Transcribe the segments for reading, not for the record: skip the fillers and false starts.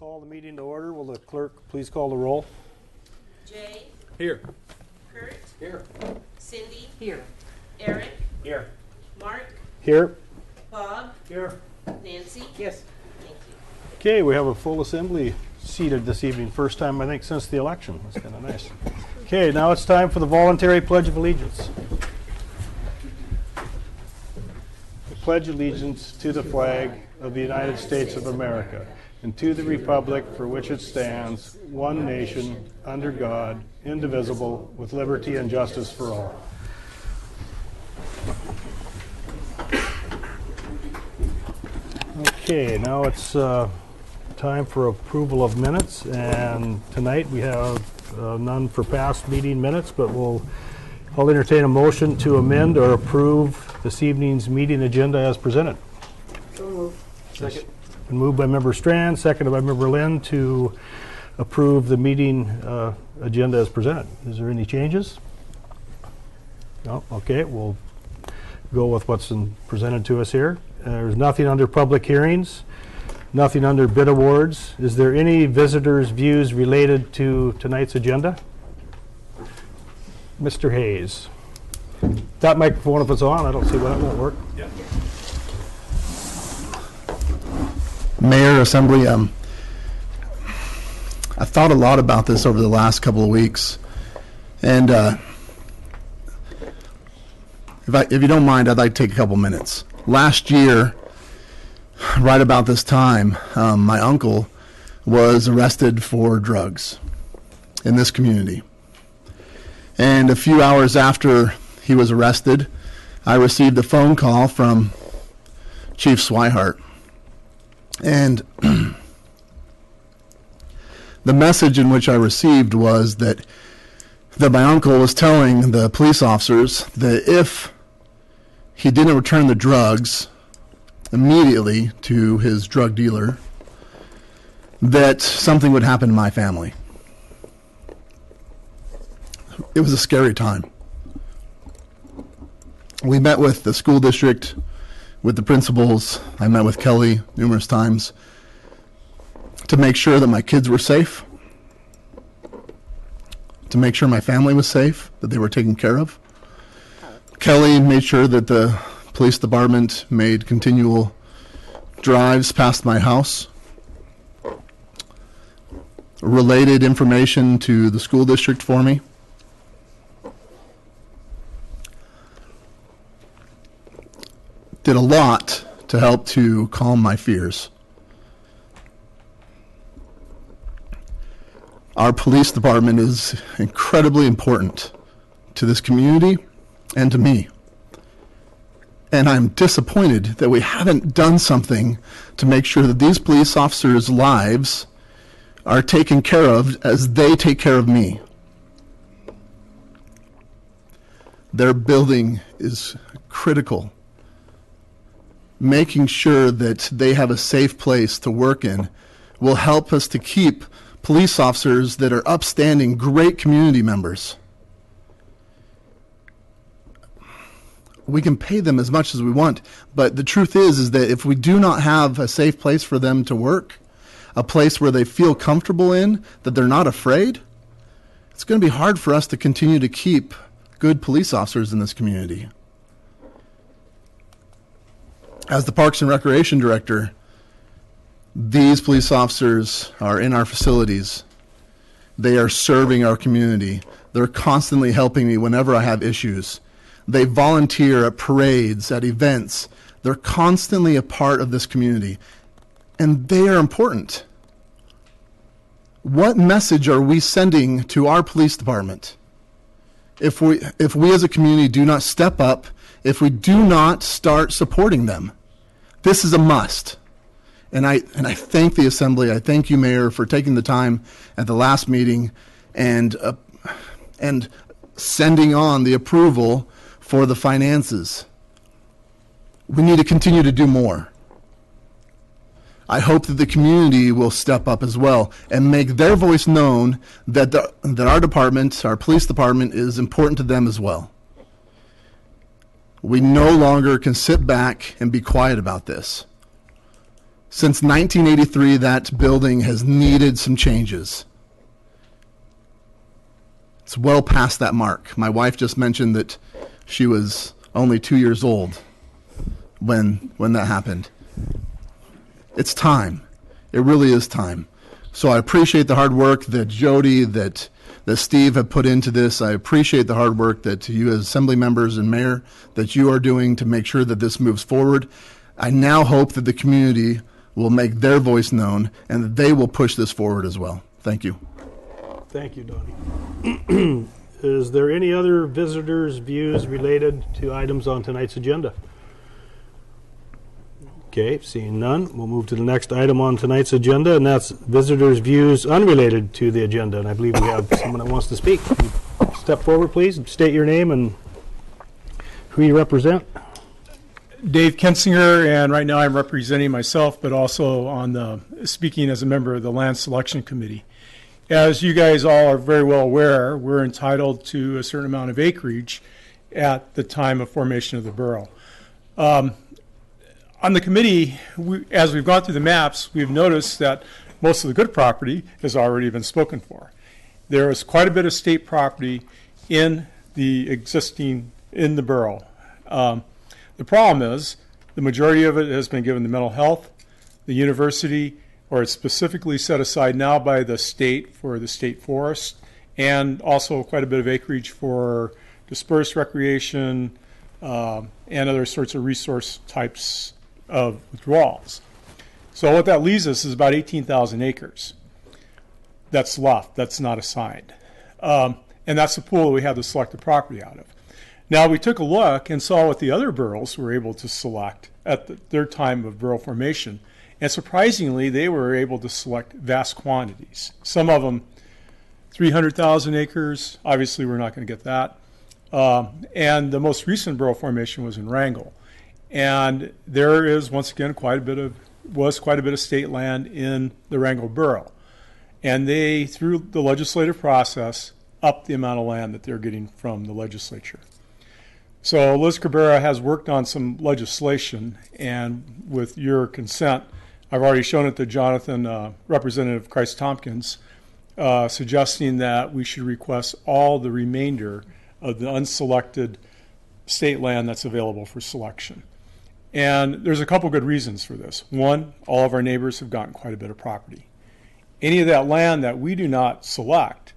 Call the meeting to order. Will the clerk please call the roll? Jay. Here. Kurt. Here. Cindy. Here. Eric. Here. Mark. Here. Bob. Here. Nancy. Yes. Thank you. Okay, we have a full assembly seated this evening. First time, I think, since the election. That's kind of nice. Okay, now it's time for the voluntary Pledge of Allegiance. I pledge allegiance to the flag of the United States of America and to the republic for which it stands, one nation, under God, indivisible, with liberty and justice for all. Okay, now it's time for approval of minutes, and tonight we have none for past meeting minutes, but I'll entertain a motion to amend or approve this evening's meeting agenda as presented. So moved. Second. Been moved by Member Strand, seconded by Member Lynn to approve the meeting agenda as presented. Is there any changes? No? Okay, we'll go with what's presented to us here. There's nothing under public hearings, nothing under bid awards. Is there any visitors' views related to tonight's agenda? Mr. Hayes. That microphone, if it's on, I don't see why it won't work. Yeah. Mayor, Assembly, I thought a lot about this over the last couple of weeks, and if you don't mind, I'd like to take a couple minutes. Last year, right about this time, my uncle was arrested for drugs in this community. And a few hours after he was arrested, I received a phone call from Chief Swihart. And the message in which I received was that my uncle was telling the police officers that if he didn't return the drugs immediately to his drug dealer, that something would happen to my family. It was a scary time. We met with the school district, with the principals. I met with Kelly numerous times to make sure that my kids were safe, to make sure my family was safe, that they were taken care of. Kelly made sure that the police department made continual drives past my house, related information to the school district for me. Did a lot to help to calm my fears. Our police department is incredibly important to this community and to me. And I'm disappointed that we haven't done something to make sure that these police officers' lives are taken care of as they take care of me. Their building is critical. Making sure that they have a safe place to work in will help us to keep police officers that are upstanding, great community members. We can pay them as much as we want, but the truth is that if we do not have a safe place for them to work, a place where they feel comfortable in, that they're not afraid, it's going to be hard for us to continue to keep good police officers in this community. As the Parks and Recreation Director, these police officers are in our facilities. They are serving our community. They're constantly helping me whenever I have issues. They volunteer at parades, at events. They're constantly a part of this community, and they are important. What message are we sending to our police department if we as a community do not step up, if we do not start supporting them? This is a must. And I thank the Assembly, I thank you, Mayor, for taking the time at the last meeting and sending on the approval for the finances. We need to continue to do more. I hope that the community will step up as well and make their voice known that our department, our police department, is important to them as well. We no longer can sit back and be quiet about this. Since 1983, that building has needed some changes. It's well past that mark. My wife just mentioned that she was only 2 years old when that happened. It's time. It really is time. So I appreciate the hard work that Jody, that Steve have put into this. I appreciate the hard work that you as assembly members and mayor, that you are doing to make sure that this moves forward. I now hope that the community will make their voice known and that they will push this forward as well. Thank you. Thank you, Donnie. Is there any other visitors' views related to items on tonight's agenda? Okay, seeing none, we'll move to the next item on tonight's agenda, and that's visitors' views unrelated to the agenda. And I believe we have someone that wants to speak. Step forward, please. State your name and who you represent. Dave Kensinger, and right now I'm representing myself, but also on the speaking as a member of the Land Selection Committee. As you guys all are very well aware, we're entitled to a certain amount of acreage at the time of formation of the borough. On the committee, as we've gone through the maps, we've noticed that most of the good property has already been spoken for. There is quite a bit of state property in the borough. The problem is the majority of it has been given to mental health, the university, or it's specifically set aside now by the state for the state forest, and also quite a bit of acreage for dispersed recreation and other sorts of resource types of withdrawals. So what that leaves us is about 18,000 acres that's left, that's not assigned. And that's the pool that we have to select the property out of. Now, we took a look and saw what the other boroughs were able to select at their time of borough formation. And surprisingly, they were able to select vast quantities. Some of them 300,000 acres. Obviously, we're not going to get that. And the most recent borough formation was in Wrangell. And there is, once again, quite a bit of state land in the Wrangell borough. And they, through the legislative process, upped the amount of land that they're getting from the legislature. So Liz Cabrera has worked on some legislation, and with your consent, I've already shown it to Jonathan, Representative Christ Tompkins, suggesting that we should request all the remainder of the unselected state land that's available for selection. And there's a couple good reasons for this. One, all of our neighbors have gotten quite a bit of property. Any of that land that we do not select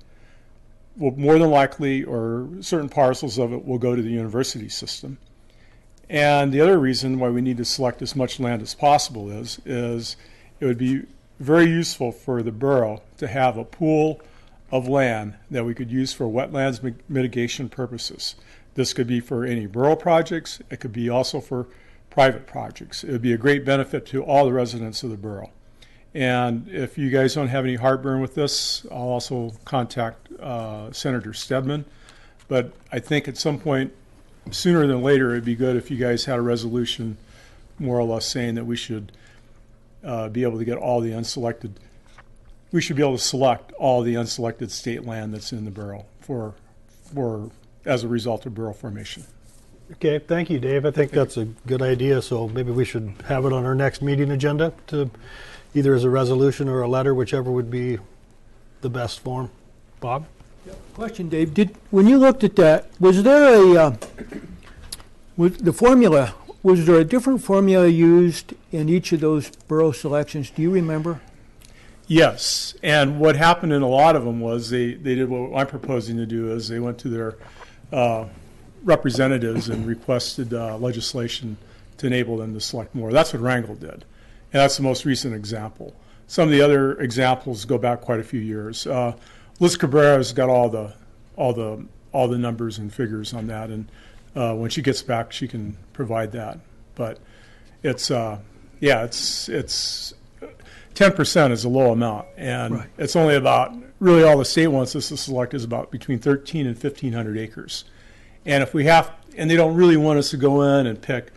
will more than likely, or certain parcels of it will go to the university system. And the other reason why we need to select as much land as possible is it would be very useful for the borough to have a pool of land that we could use for wetlands mitigation purposes. This could be for any borough projects. It could be also for private projects. It would be a great benefit to all the residents of the borough. And if you guys don't have any heartburn with this, I'll also contact Senator Stedman. But I think at some point, sooner than later, it'd be good if you guys had a resolution more or less saying that we should be able to get all the unselected, we should be able to select all the unselected state land that's in the borough for as a result of borough formation. Okay, thank you, Dave. I think that's a good idea, so maybe we should have it on our next meeting agenda to either as a resolution or a letter, whichever would be the best form. Bob? Question, Dave. When you looked at that, was there the formula, was there a different formula used in each of those borough selections? Do you remember? Yes, and what happened in a lot of them was they did what I'm proposing to do is they went to their representatives and requested legislation to enable them to select more. That's what Wrangell did, and that's the most recent example. Some of the other examples go back quite a few years. Liz Cabrera's got all the numbers and figures on that, and when she gets back, she can provide that. But it's 10% is a low amount, and right. It's only about, really all the state wants us to select is about between 1,300 and 1,500 acres. And if we have, and they don't really want us to go in and pick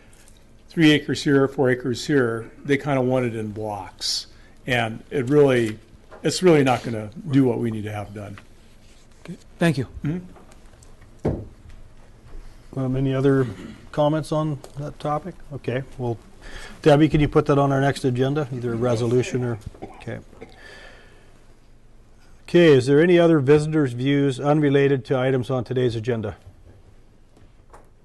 3 acres here, 4 acres here, they kind of want it in blocks. And it's really not going to do what we need to have done. Okay. Thank you. Mm-hmm. Any other comments on that topic? Okay, we'll Debbie, can you put that on our next agenda, either a resolution or, okay. Okay, is there any other visitors' views unrelated to items on today's agenda?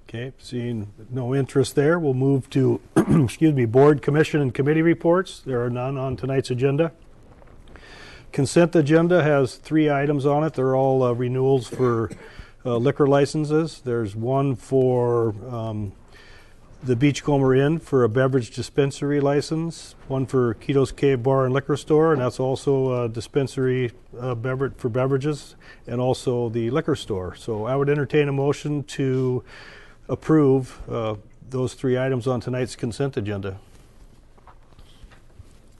Okay, seeing no interest there, we'll move to, excuse me, board, commission, and committee reports. There are none on tonight's agenda. Consent agenda has 3 items on it. They're all renewals for liquor licenses. There's one for the Beachcomber Inn for a beverage dispensary license, one for Keto's Cave Bar and Liquor Store, and that's also a dispensary beverage for beverages, and also the liquor store. So I would entertain a motion to approve those 3 items on tonight's consent agenda.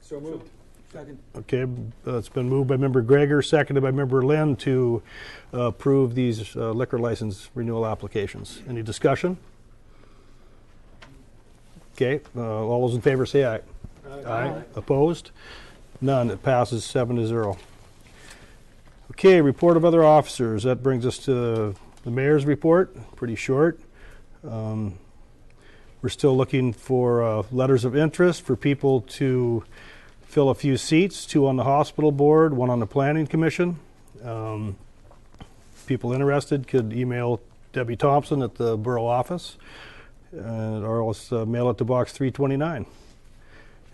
So moved. Second. Okay, it's been moved by Member Gregor, seconded by Member Lynn to approve these liquor license renewal applications. Any discussion? Okay, all those in favor say aye. Aye. Opposed? None. It passes 7-0. Okay, report of other officers. That brings us to the mayor's report. Pretty short. We're still looking for letters of interest for people to fill a few seats, 2 on the hospital board, 1 on the planning commission. People interested could email Debbie Thompson at the borough office, or else mail it to box 329.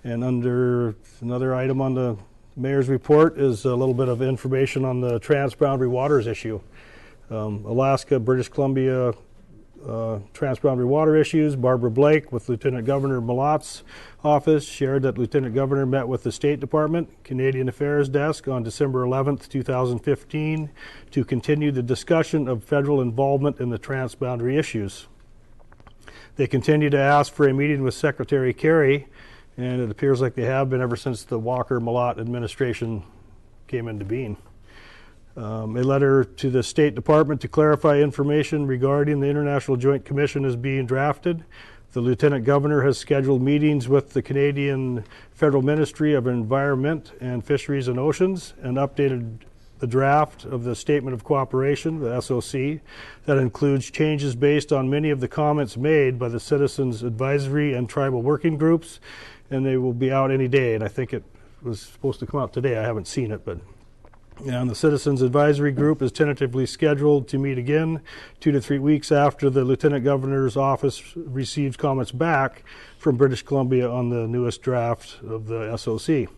And under another item on the mayor's report is a little bit of information on the transboundary waters issue. Alaska, British Columbia transboundary water issues. Barbara Blake with Lieutenant Governor Malot's office shared that Lieutenant Governor met with the State Department Canadian Affairs Desk on December 11th, 2015 to continue the discussion of federal involvement in the transboundary issues. They continue to ask for a meeting with Secretary Kerry, and it appears like they have been ever since the Walker-Malott administration came into being. A letter to the State Department to clarify information regarding the International Joint Commission is being drafted. The Lieutenant Governor has scheduled meetings with the Canadian Federal Ministry of Environment and Fisheries and Oceans and updated the draft of the Statement of Cooperation, the SOC, that includes changes based on many of the comments made by the Citizens Advisory and Tribal Working Groups, and they will be out any day. And I think it was supposed to come out today. I haven't seen it, but and the Citizens Advisory Group is tentatively scheduled to meet again 2 to 3 weeks after the Lieutenant Governor's office receives comments back from British Columbia on the newest draft of the SOC.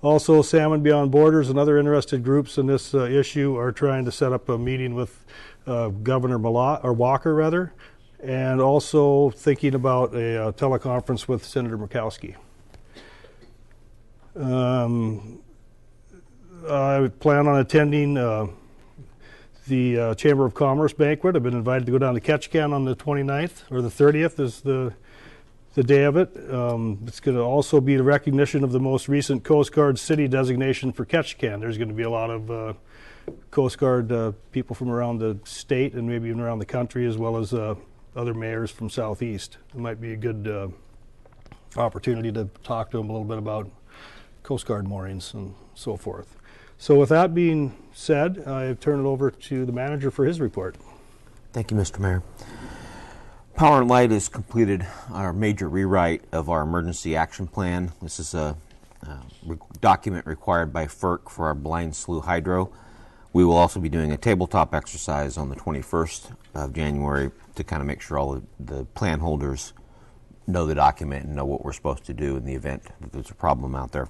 Also, Salmon Beyond Borders and other interested groups in this issue are trying to set up a meeting with Governor Malott, or Walker rather, and also thinking about a teleconference with Senator Murkowski. I plan on attending the Chamber of Commerce banquet. I've been invited to go down to Ketchikan on the 29th, or the 30th is the day of it. It's going to also be the recognition of the most recent Coast Guard city designation for Ketchikan. There's going to be a lot of Coast Guard people from around the state and maybe even around the country, as well as other mayors from Southeast. It might be a good opportunity to talk to them a little bit about Coast Guard moorings and so forth. So with that being said, I turn it over to the manager for his report. Thank you, Mr. Mayor. Power and Light has completed our major rewrite of our emergency action plan. This is a document required by FERC for our Blind Slough Hydro. We will also be doing a tabletop exercise on the 21st of January to kind of make sure all the plan holders know the document and know what we're supposed to do in the event that there's a problem out there.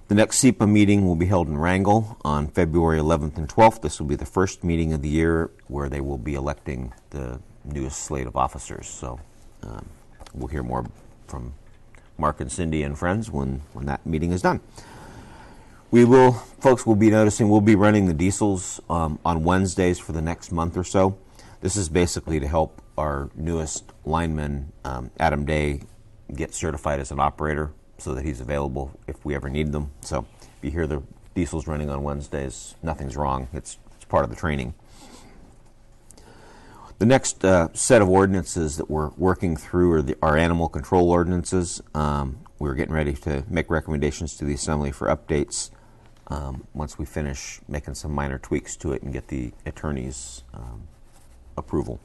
The next SEPA meeting will be held in Wrangell on February 11th and 12th. This will be the first meeting of the year where they will be electing the newest slate of officers. So we'll hear more from Mark and Cindy and friends when that meeting is done. Folks will be noticing we'll be running the diesels on Wednesdays for the next month or so. This is basically to help our newest lineman, Adam Day, get certified as an operator so that he's available if we ever need them. So if you hear the diesels running on Wednesdays, nothing's wrong. It's part of the training. The next set of ordinances that we're working through are our animal control ordinances. We're getting ready to make recommendations to the Assembly for updates once we finish making some minor tweaks to it and get the attorney's approval.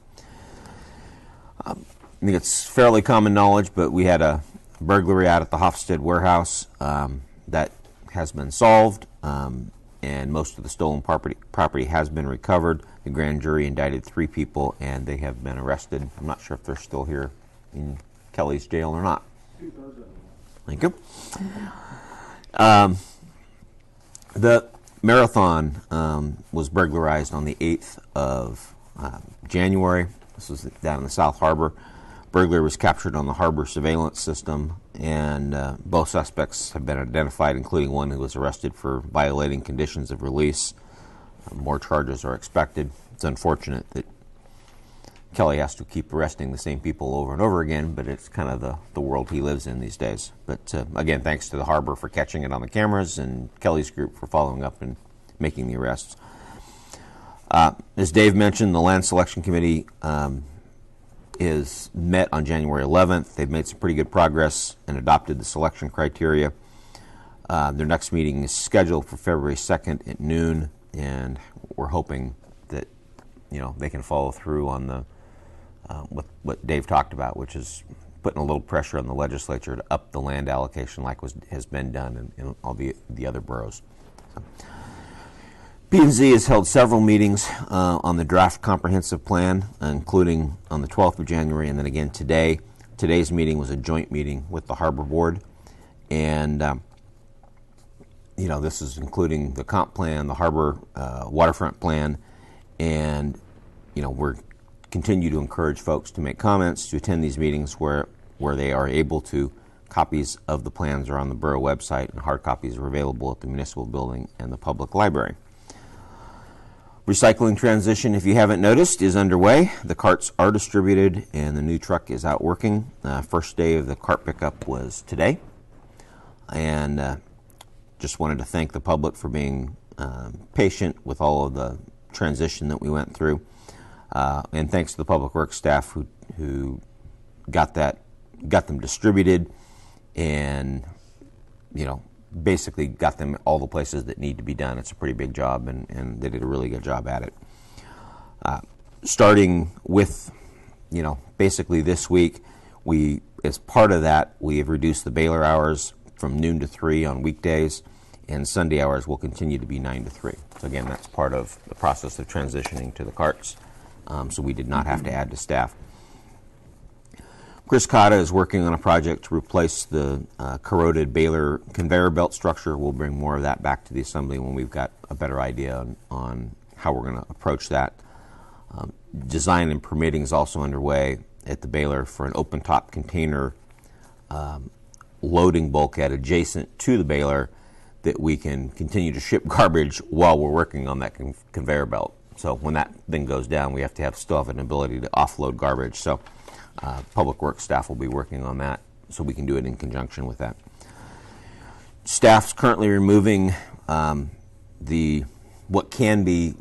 I think it's fairly common knowledge, but we had a burglary out at the Hofstede warehouse that has been solved, and most of the stolen property has been recovered. The grand jury indicted 3 people, and they have been arrested. I'm not sure if they're still here in Kelly's jail or not. Thank you. The marathon was burglarized on the 8th of January. This was down in the South Harbor. Burglary was captured on the harbor surveillance system, and both suspects have been identified, including one who was arrested for violating conditions of release. More charges are expected. It's unfortunate that Kelly has to keep arresting the same people over and over again, but it's kind of the world he lives in these days. But again, thanks to the harbor for catching it on the cameras and Kelly's group for following up and making the arrests. As Dave mentioned, the Land Selection Committee is met on January 11th. They've made some pretty good progress and adopted the selection criteria. Their next meeting is scheduled for February 2nd at noon, and we're hoping that they can follow through on the what Dave talked about, which is putting a little pressure on the legislature to up the land allocation like has been done in all the other boroughs. So. P&Z has held several meetings on the draft comprehensive plan, including on the 12th of January and then again today. Today's meeting was a joint meeting with the Harbor Board, and this is including the comp plan, the harbor waterfront plan, and we're continue to encourage folks to make comments, to attend these meetings where they are able to. Copies of the plans are on the borough website, and hard copies are available at the municipal building and the public library. Recycling transition, if you haven't noticed, is underway. The carts are distributed, and the new truck is out working. First day of the cart pickup was today, and just wanted to thank the public for being patient with all of the transition that we went through. And thanks to the public works staff who got them distributed, and basically got them all the places that need to be done. It's a pretty big job, and they did a really good job at it. Starting with basically this week, as part of that, we have reduced the baler hours from noon to 3 on weekdays, and Sunday hours will continue to be 9 to 3. So again, that's part of the process of transitioning to the carts. So we did not have to add to staff. Chris Cotta is working on a project to replace the corroded baler conveyor belt structure. We'll bring more of that back to the assembly when we've got a better idea on how we're going to approach that. Design and permitting is also underway at the baler for an open-top container loading bulkhead adjacent to the baler that we can continue to ship garbage while we're working on that conveyor belt. So when that thing goes down, we still have an ability to offload garbage. So public works staff will be working on that, so we can do it in conjunction with that. Staff's currently removing what can be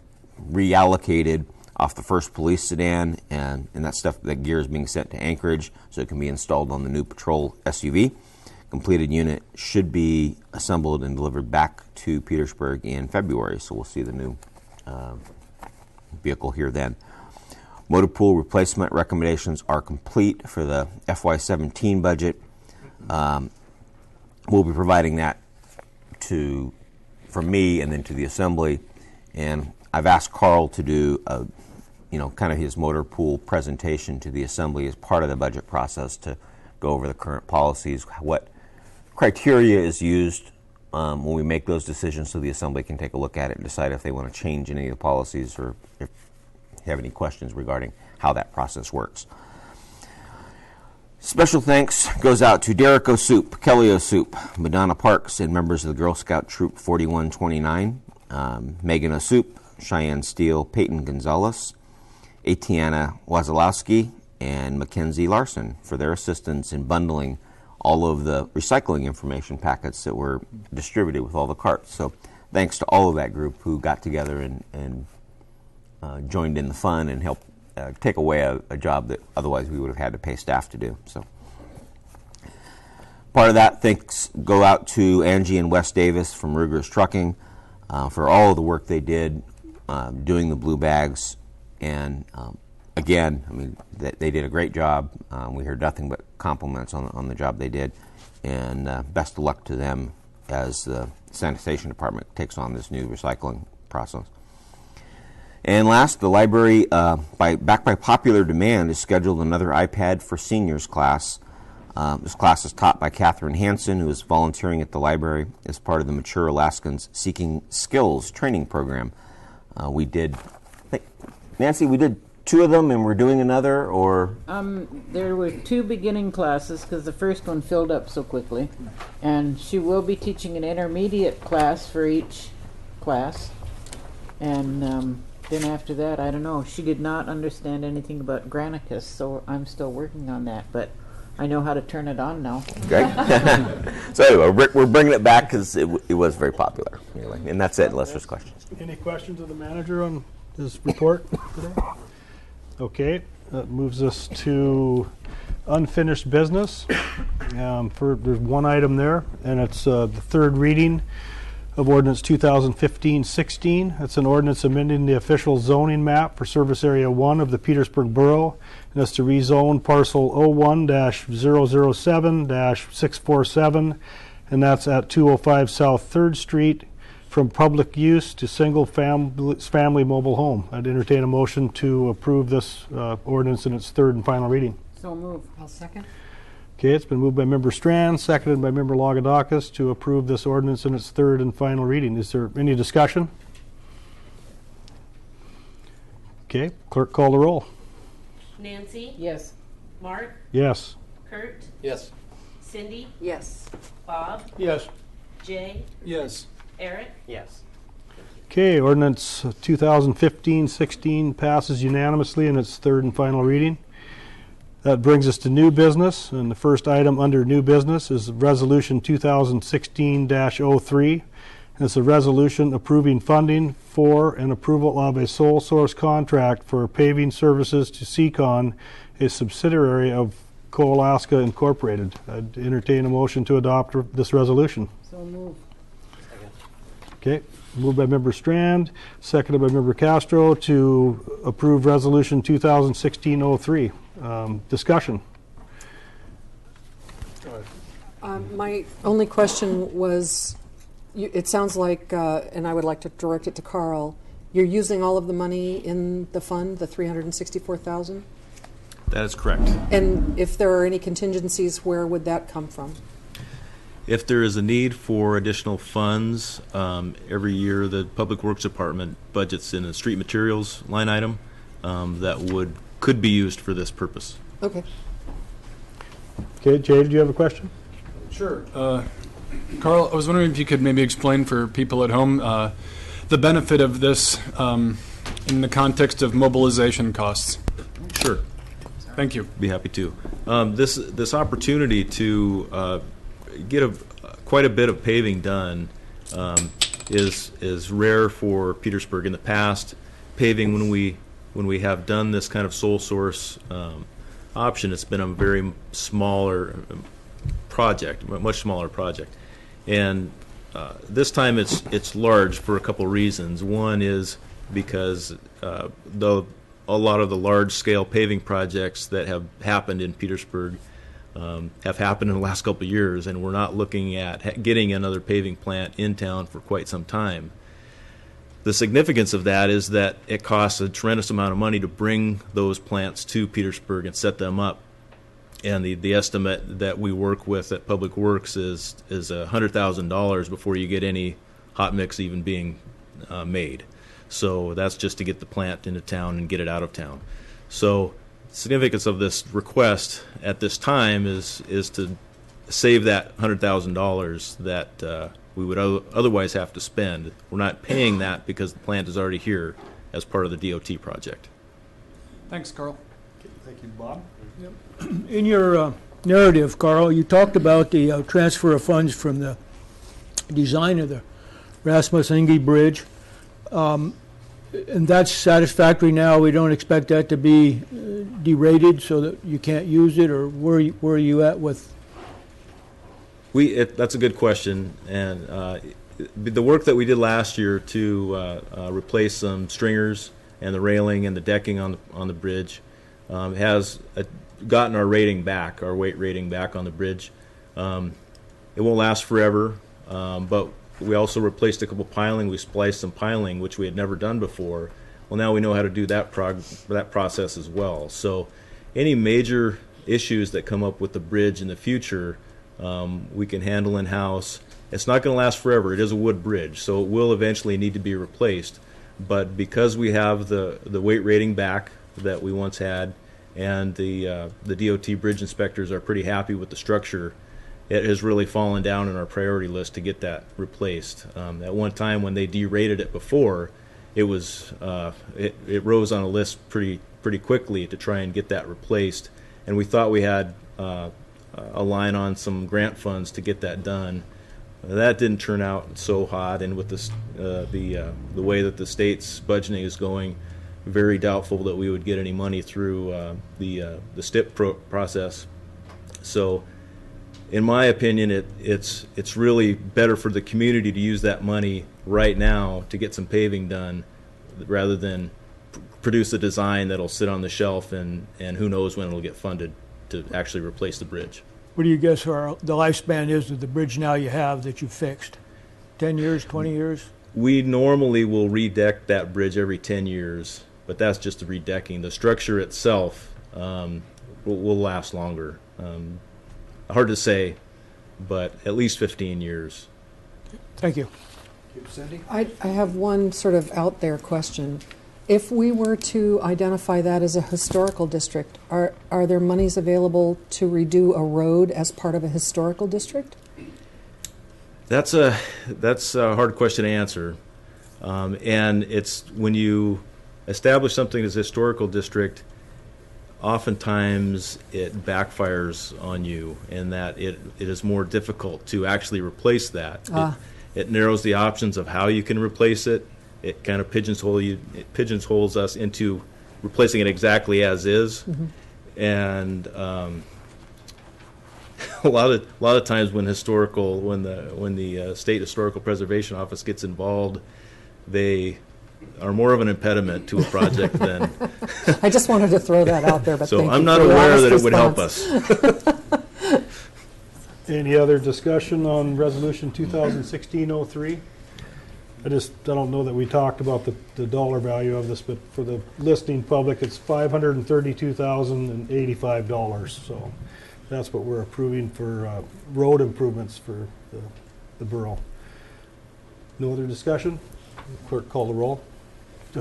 reallocated off the first police sedan, and that gear is being sent to Anchorage so it can be installed on the new patrol SUV. Completed unit should be assembled and delivered back to Petersburg in February, so we'll see the new vehicle here then. Motor pool replacement recommendations are complete for the FY17 budget. We'll be providing that from me and then to the assembly, and I've asked Carl to do kind of his motor pool presentation to the assembly as part of the budget process to go over the current policies, what criteria is used when we make those decisions, so the assembly can take a look at it and decide if they want to change any of the policies or if you have any questions regarding how that process works. Special thanks goes out to Derek O'Soup, Kelly O'Soup, Madonna Parks, and members of the Girl Scout Troop 4129, Megan O'Soup, Cheyenne Steele, Peyton Gonzalez, Atiana Wazalowski, and Mackenzie Larson for their assistance in bundling all of the recycling information packets that were distributed with all the carts. So thanks to all of that group who got together and joined in the fun and helped take away a job that otherwise we would have had to pay staff to do. So part of that thanks go out to Angie and Wes Davis from Ruger's Trucking for all of the work they did doing the blue bags and again, I mean, they did a great job. We heard nothing but compliments on the job they did, and best of luck to them as the sanitation department takes on this new recycling process. And last, the library, back by popular demand, has scheduled another iPad for Seniors class. This class is taught by Catherine Hansen, who is volunteering at the library as part of the Mature Alaskans Seeking Skills training program. We did, Nancy, we did 2 of them, and we're doing another, or? There were 2 beginning classes because the first one filled up so quickly, and she will be teaching an intermediate class for each class, and then after that, I don't know. She did not understand anything about Granicus, so I'm still working on that, but I know how to turn it on now. Okay. So anyway, we're bringing it back because it was very popular. Anyway, and that's it, unless there's questions. Any questions of the manager on his report today? Okay, that moves us to unfinished business. There's one item there, and it's the third reading of ordinance 2015-16. That's an ordinance amending the official zoning map for Service Area 1 of the Petersburg Borough, and that's to rezone parcel 01-007-647, and that's at 205 South 3rd Street, from public use to single family mobile home. I'd entertain a motion to approve this ordinance in its third and final reading. So move. I'll second. Okay, it's been moved by Member Strand, seconded by Member Lagadakis to approve this ordinance in its third and final reading. Is there any discussion? Okay, clerk call the roll. Nancy, Yes. Mark, Yes. Kurt, Yes. Cindy, Yes. Bob, Yes. Jay, Yes. Eric. Yes. Okay, ordinance 2015-16 passes unanimously in its third and final reading. That brings us to new business, and the first item under new business is Resolution 2016-03. It's a resolution approving funding for and approval of a sole source contract for paving services to Seacon, a subsidiary of Co-Alaska Incorporated. I'd entertain a motion to adopt this resolution. So move. Okay, moved by Member Strand, seconded by Member Castro to approve Resolution 2016-03. Discussion. My only question was, it sounds like, and I would like to direct it to Carl, you're using all of the money in the fund, the $364,000? That is correct. And if there are any contingencies, where would that come from? If there is a need for additional funds, every year the Public Works Department budgets in a street materials line item that could be used for this purpose. Okay. Okay, Jay, do you have a question? Sure. Carl, I was wondering if you could maybe explain for people at home the benefit of this in the context of mobilization costs. Sure. Thank you. Be happy to. This opportunity to get quite a bit of paving done is rare for Petersburg. In the past, paving when we have done this kind of sole source option, it's been a very smaller project, much smaller project, and this time it's large for a couple reasons. One is because a lot of the large-scale paving projects that have happened in Petersburg have happened in the last couple of years, and we're not looking at getting another paving plant in town for quite some time. The significance of that is that it costs a tremendous amount of money to bring those plants to Petersburg and set them up. And the estimate that we work with at Public Works is $100,000 before you get any hot mix even being made. So that's just to get the plant into town and get it out of town. So the significance of this request at this time is to save that $100,000 that we would otherwise have to spend. We're not paying that because the plant is already here as part of the DOT project. Thanks, Carl. Thank you, Bob. In your narrative, Carl, you talked about the transfer of funds from the design of the Rasmus Inge Bridge. And that's satisfactory now. We don't expect that to be derated so that you can't use it, or where are you at with? That's a good question, and the work that we did last year to replace some stringers and the railing and the decking on the bridge has gotten our rating back, our weight rating back on the bridge. It won't last forever, but we also replaced a couple piling. We spliced some piling, which we had never done before. Well, now we know how to do that process as well. So any major issues that come up with the bridge in the future, we can handle in-house. It's not going to last forever. It is a wood bridge, so it will eventually need to be replaced. But because we have the weight rating back that we once had, and the DOT bridge inspectors are pretty happy with the structure, it has really fallen down in our priority list to get that replaced. At one time when they derated it before, it was it rose on a list pretty quickly to try and get that replaced, and we thought we had a line on some grant funds to get that done. That didn't turn out so hot, and with this, the way that the state's budgeting is going, very doubtful that we would get any money through the STIP process. So, in my opinion, it's really better for the community to use that money right now to get some paving done, rather than produce a design that'll sit on the shelf and who knows when it'll get funded to actually replace the bridge. What do you guess the lifespan is of the bridge now you have that you fixed? 10 years, 20 years? We normally will redeck that bridge every 10 years, but that's just the redecking. The structure itself will last longer. Hard to say, but at least 15 years. Thank you. Cindy? I have one sort of out there question. If we were to identify that as a historical district, are there monies available to redo a road as part of a historical district? That's a hard question to answer, and it's when you establish something as a historical district, oftentimes it backfires on you in that it is more difficult to actually replace that. It narrows the options of how you can replace it. It kind of pigeonholes us into replacing it exactly as is, and a lot of times when the State Historical Preservation Office gets involved, they are more of an impediment to a project than. I just wanted to throw that out there, but so thank I'm you not for your aware honest that it would help response. us. Any other discussion on Resolution 2016-03? I don't know that we talked about the dollar value of this, but for the listening public, it's $532,085. So that's what we're approving for road improvements for the borough. No other discussion? Clerk, call the roll.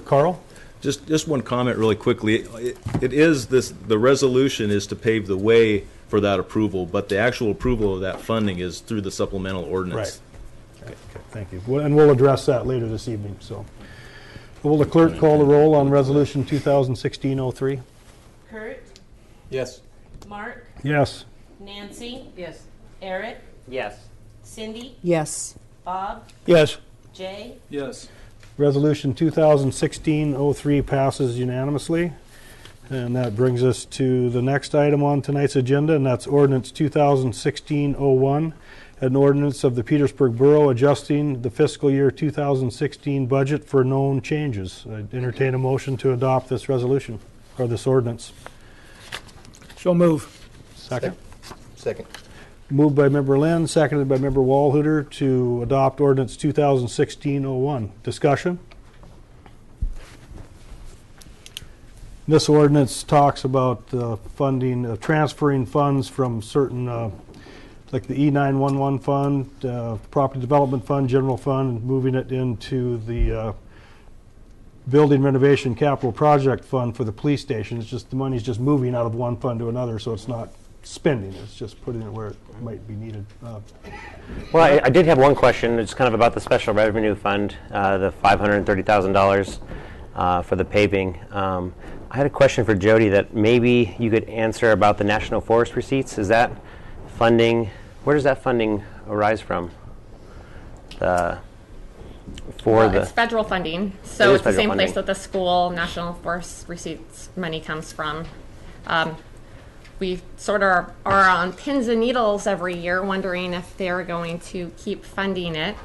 Carl? Just one comment really quickly. The resolution is to pave the way for that approval, but the actual approval of that funding is through the supplemental ordinance. Right. Okay, thank you. And we'll address that later this evening. So, will the clerk call the roll on Resolution 2016-03? Kurt, Yes. Mark, Yes. Nancy, Yes. Eric, Yes. Cindy, Yes. Bob, Yes. Jay, Yes. Resolution 2016-03 passes unanimously. And that brings us to the next item on tonight's agenda, and that's Ordinance 2016-01, an ordinance of the Petersburg Borough adjusting the fiscal year 2016 budget for known changes. I entertain a motion to adopt this resolution, or this ordinance. So move. Second. Second. Moved by Member Lynn, seconded by Member Walhooter to adopt Ordinance 2016-01. Discussion? This ordinance talks about funding, transferring funds from certain, like the E911 fund, Property Development Fund, General Fund, moving it into the Building Renovation Capital Project Fund for the police station. It's just the money's just moving out of one fund to another, so it's not spending. It's just putting it where it might be needed. Well, I did have one question. It's kind of about the special revenue fund, the $530,000 for the paving. I had a question for Jody that maybe you could answer about the National Forest receipts. Is that funding, where does that funding arise from? It's federal funding, so It is it's the federal same place funding. that the school National Forest receipts money comes from. We sort of are on pins and needles every year, wondering if they're going to keep funding it.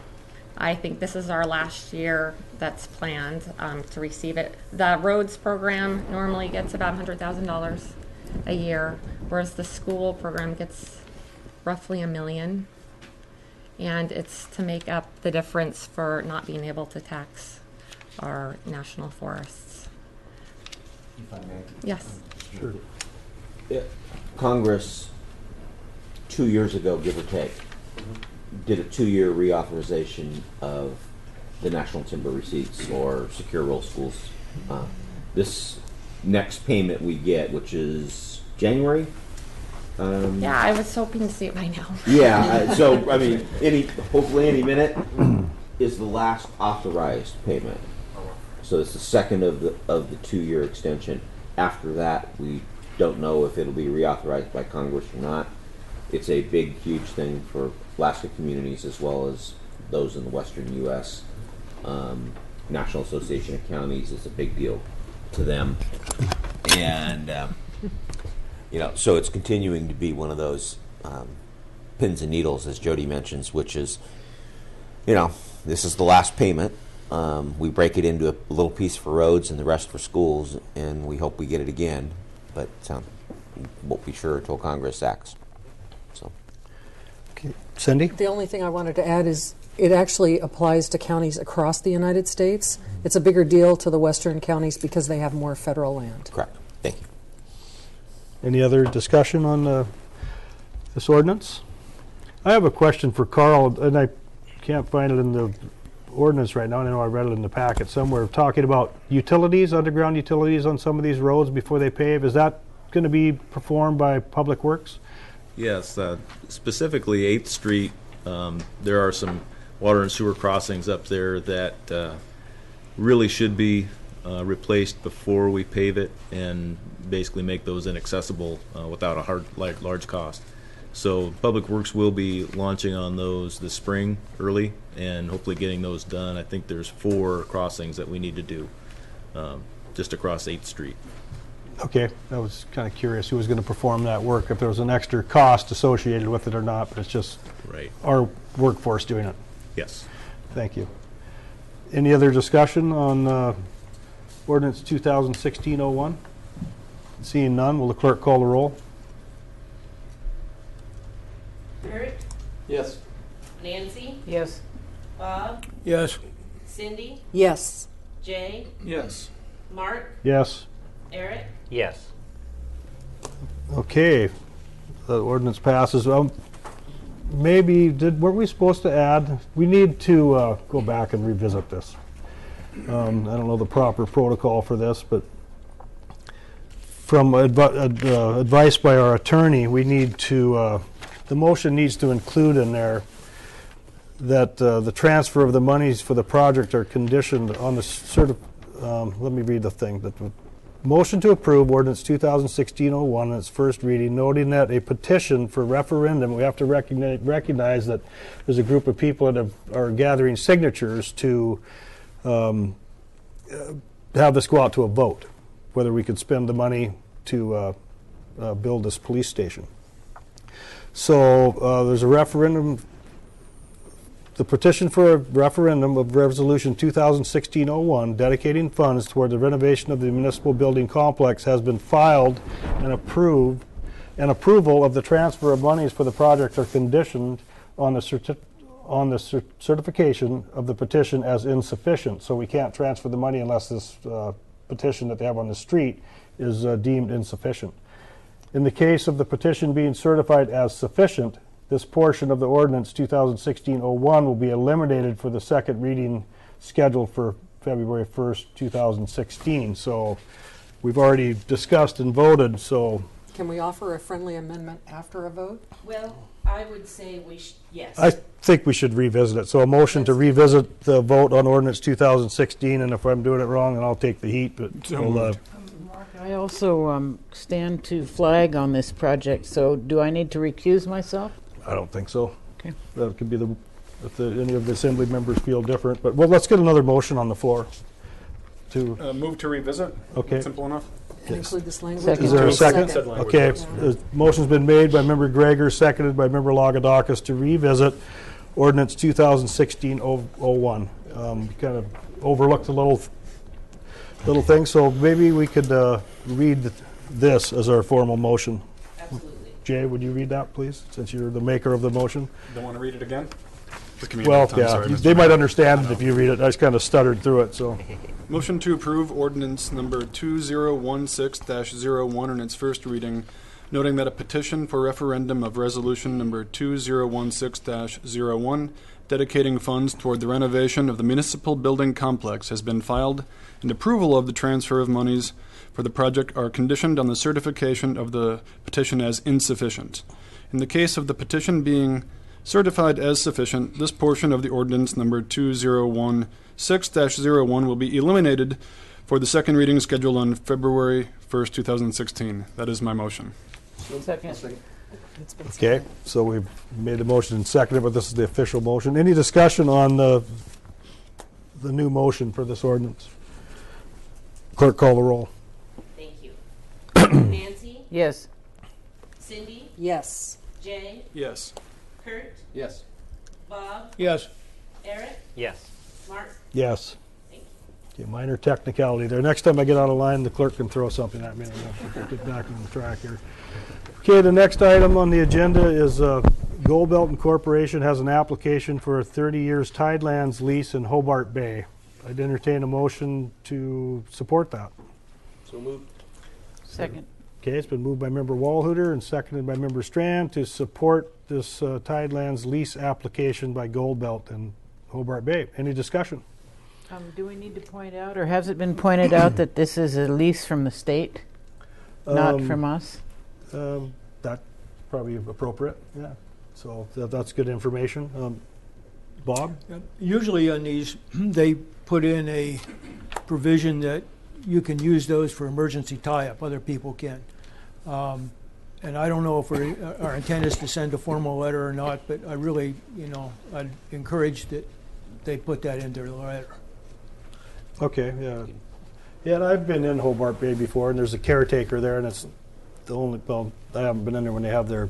I think this is our last year that's planned to receive it. The roads program normally gets about $100,000 a year, whereas the school program gets roughly $1 million. And it's to make up the difference for not being able to tax our national forests. If I may. Yes. Sure. Congress, 2 years ago, give or take, did a 2-year reauthorization of the national timber receipts or secure rural schools. This next payment we get, which is January. Yeah, I was hoping to see it by now. Yeah, so I mean, hopefully any minute is the last authorized payment. So it's the second of the 2-year extension. After that, we don't know if it'll be reauthorized by Congress or not. It's a big, huge thing for Alaska communities as well as those in the western U.S. National Association of Counties is a big deal to them, and so it's continuing to be one of those pins and needles, as Jody mentions, which is, this is the last payment. We break it into a little piece for roads and the rest for schools, and we hope we get it again, but won't be sure until Congress acts. So, Okay. Cindy? The only thing I wanted to add is it actually applies to counties across the United States. It's a bigger deal to the western counties because they have more federal land. correct. Thank you. Any other discussion on this ordinance? I have a question for Carl, and I can't find it in the ordinance right now. I know I read it in the packet somewhere, talking about utilities, underground utilities on some of these roads before they pave. Is that going to be performed by Public Works? Yes, specifically 8th Street, there are some water and sewer crossings up there that really should be replaced before we pave it and basically make those inaccessible without a large cost. So Public Works will be launching on those this spring early and hopefully getting those done. I think there's 4 crossings that we need to do just across 8th Street. Okay, I was kind of curious who was going to perform that work, if there was an extra cost associated with it or not, but it's just Right. our workforce doing it. Yes. Thank you. Any other discussion on ordinance 2016-01? Seeing none, will the clerk call the roll? Eric, Yes. Nancy, Yes. Bob, Yes. Cindy, Yes. Jay, Yes. Mark, Yes. Eric. Yes. Okay, the ordinance passes. Weren't we supposed to add, we need to go back and revisit this. I don't know the proper protocol for this, but from advice by our attorney, we need to, the motion needs to include in there that the transfer of the monies for the project are conditioned on the let me read the thing. Motion to approve ordinance 2016-01 in its first reading, noting that a petition for referendum, we have to recognize that there's a group of people that are gathering signatures to have this go out to a vote, whether we could spend the money to build this police station. So there's a referendum. The petition for a referendum of Resolution 2016-01 dedicating funds toward the renovation of the municipal building complex has been filed and approved, and approval of the transfer of monies for the project are conditioned on the certification of the petition as insufficient. So we can't transfer the money unless this petition that they have on the street is deemed insufficient. In the case of the petition being certified as sufficient, this portion of the ordinance 2016-01 will be eliminated for the second reading scheduled for February 1st, 2016. So we've already discussed and voted, so. Can we offer a friendly amendment after a vote? Well, I would say yes. I think we should revisit it. So a motion to revisit the vote on ordinance 2016, and if I'm doing it wrong, then I'll take the heat, but we'll, I also stand to flag on this project, so do I need to recuse myself? I don't think so. Okay. That could be if any of the assembly members feel different. But well, let's get another motion on the floor. Move to revisit. Okay. Simple enough. Can include this language? Second. Is there a second? Said language, Okay. yes. The motion's been made by Member Gregor, seconded by Member Lagodakis to revisit ordinance 2016-01. Kind of overlooked a little thing, so maybe we could read this as our formal motion. Absolutely. Jay, would you read that, please, since you're the maker of the motion? Don't want to read it again? Just give me a Well, little time. yeah, Sorry, Mr. they might Mayor. understand it if you read it. I just kind of stuttered through it, so. Motion to approve ordinance number 2016-01 in its first reading, noting that a petition for referendum of resolution number 2016-01 dedicating funds toward the renovation of the municipal building complex has been filed, and approval of the transfer of monies for the project are conditioned on the certification of the petition as insufficient. In the case of the petition being certified as sufficient, this portion of the ordinance number 2016-01 will be eliminated for the second reading scheduled on February 1st, 2016. That is my motion. Second. Okay, so we've made the motion and seconded, but this is the official motion. Any discussion on the new motion for this ordinance? Clerk, call the roll. Thank you. Nancy, Yes. Cindy, Yes. Jay, Yes. Kurt, Yes. Bob, Yes. Eric, Yes. Mark. Yes. Thank you. Okay, minor technicality there. Next time I get out of line, the clerk can throw something at me and I'll get back on the track here. Okay, the next item on the agenda is Gold Belt Incorporation has an application for a 30 years Tidelands lease in Hobart Bay. I'd entertain a motion to support that. Second. Okay, it's been moved by Member Walhooter and seconded by Member Strand to support this Tidelands lease application by Gold Belt in Hobart Bay. Any discussion? Do we need to point out, or has it been pointed out that this is a lease from the state, not from us? That's probably appropriate, yeah. So that's good information. Bob? Usually on these, they put in a provision that you can use those for emergency tie-up, other people can. And I don't know if our intent is to send a formal letter or not, but I really, I'd encourage that they put that into the letter. Okay, yeah. Yeah, and I've been in Hobart Bay before, and there's a caretaker there, and it's the only, well, I haven't been in there when they have their